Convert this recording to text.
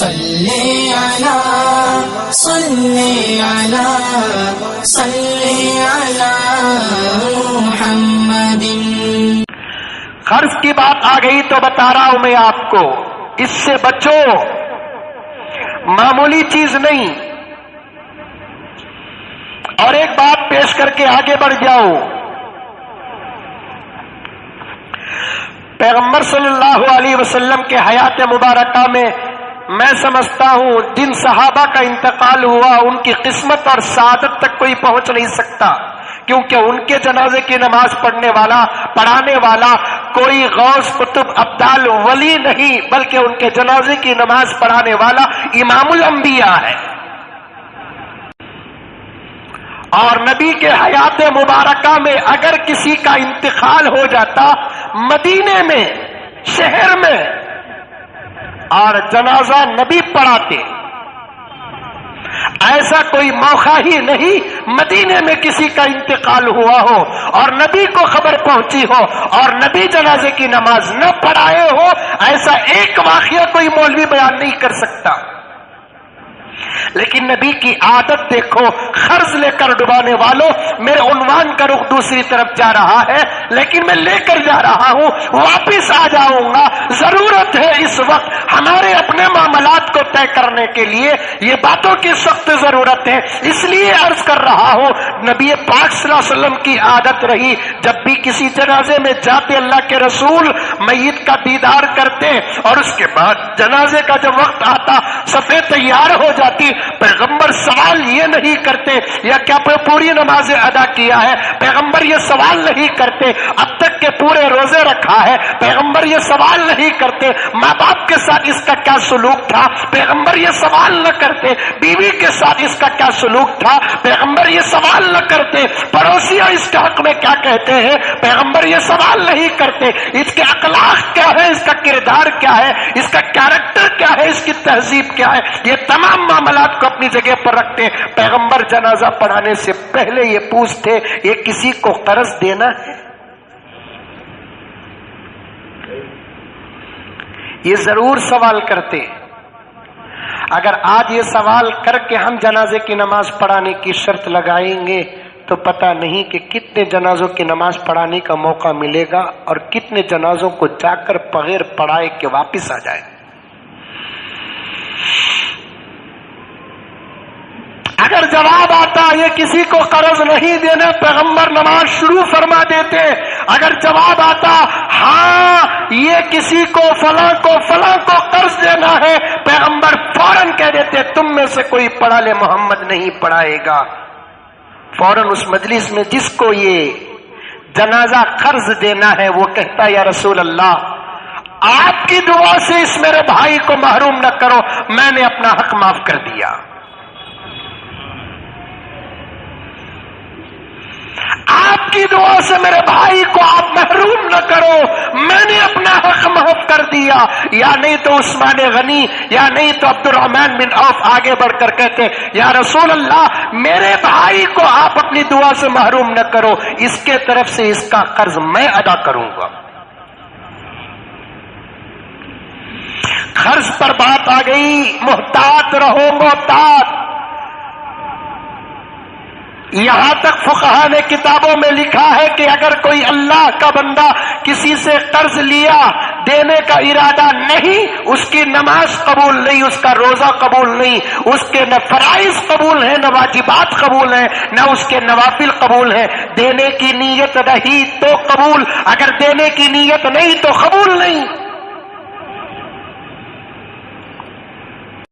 صلی علی محمد۔ قرض کی بات آ گئی تو بتا رہا ہوں میں آپ کو، اس سے بچو، معمولی چیز نہیں۔ اور ایک بات پیش کر کے آگے بڑھ جاؤ، پیغمبر صلی اللہ علیہ وسلم کے حیات مبارکہ میں میں سمجھتا ہوں جن صحابہ کا انتقال ہوا ان کی قسمت اور سعادت تک کوئی پہنچ نہیں سکتا، کیونکہ ان کے جنازے کی نماز پڑھانے والا کوئی غوث قطب ابدال ولی نہیں، بلکہ ان کے جنازے کی نماز پڑھانے والا امام الانبیاء ہے۔ اور نبی کے حیات مبارکہ میں اگر کسی کا انتقال ہو جاتا مدینے میں، شہر میں، اور جنازہ نبی پڑھاتے، ایسا کوئی موقع ہی نہیں مدینے میں کسی کا انتقال ہوا ہو اور نبی کو خبر پہنچی ہو اور نبی جنازے کی نماز نہ پڑھائے ہو، ایسا ایک واقعہ کوئی مولوی بیان نہیں کر سکتا۔ لیکن نبی کی عادت دیکھو، قرض لے کر ڈبانے والوں، میرے عنوان کا رخ دوسری طرف جا رہا ہے لیکن میں لے کر جا رہا ہوں، واپس آ جاؤں گا۔ ضرورت ہے اس وقت ہمارے اپنے معاملات کو طے کرنے کے لیے، یہ باتوں کی سخت ضرورت ہے، اس لیے عرض کر رہا ہوں نبی پاک صلی اللہ علیہ وسلم کی عادت رہی جب بھی کسی جنازے میں جاتے اللہ کے رسول میت کا دیدار کرتے اور اس کے بعد جنازے کا جب وقت آتا صفیں تیار ہو جاتی، پیغمبر سوال یہ نہیں کرتے یا کیا پوری نماز ادا کیا ہے، پیغمبر یہ سوال نہیں کرتے اب تک کے پورے روزے رکھا ہے، پیغمبر یہ سوال نہیں کرتے ماں باپ کے ساتھ اس کا کیا سلوک تھا، پیغمبر یہ سوال نہ کرتے بیوی کے ساتھ اس کا کیا سلوک تھا، پیغمبر یہ سوال نہ کرتے پڑوسیوں اس کے حق میں کیا کہتے ہیں، پیغمبر یہ سوال نہیں کرتے اس کے اخلاق کیا ہے، اس کا کردار کیا ہے، اس کا کیریکٹر کیا ہے، اس کی تہذیب کیا ہے، یہ تمام معاملات کو اپنی جگہ پر رکھتے۔ پیغمبر جنازہ پڑھانے سے پہلے یہ پوچھتے یہ کسی کو قرض دینا ہے، یہ ضرور سوال کرتے۔ اگر آج یہ سوال کر کے ہم جنازے کی نماز پڑھانے کی شرط لگائیں گے تو پتہ نہیں کہ کتنے جنازوں کی نماز پڑھانے کا موقع ملے گا اور کتنے جنازوں کو جا کر بغیر پڑھائے کے واپس آ جائے۔ اگر جواب آتا یہ کسی کو قرض نہیں دینا، پیغمبر نماز شروع فرما دیتے۔ اگر جواب آتا ہاں یہ کسی کو فلاں کو قرض دینا ہے، پیغمبر فوراً کہہ دیتے تم میں سے کوئی پڑھا لے، محمد نہیں پڑھائے گا۔ فوراً اس مجلس میں جس کو یہ جنازہ قرض دینا ہے وہ کہتا یا رسول اللہ آپ کی دعا سے اس میرے بھائی کو محروم نہ کرو، میں نے اپنا حق معاف کر دیا۔ آپ کی دعا سے میرے بھائی کو آپ محروم نہ کرو، میں نے اپنا حق معاف کر دیا۔ یا نہیں تو عثمان غنی یا نہیں تو عبد الرحمن بن عوف آگے بڑھ کر کہتے یا رسول اللہ میرے بھائی کو آپ اپنی دعا سے محروم نہ کرو، اس کے طرف سے اس کا قرض میں ادا کروں گا۔ قرض پر بات آ گئی، محتاط رہو محتاط۔ یہاں تک فقہا نے کتابوں میں لکھا ہے کہ اگر کوئی اللہ کا بندہ کسی سے قرض لیا، دینے کا ارادہ نہیں، اس کی نماز قبول نہیں، اس کا روزہ قبول نہیں، اس کے نہ فرائض قبول ہیں نہ واجبات قبول ہیں نہ اس کے نوافل قبول ہیں۔ دینے کی نیت رہی تو قبول، اگر دینے کی نیت نہیں تو قبول نہیں۔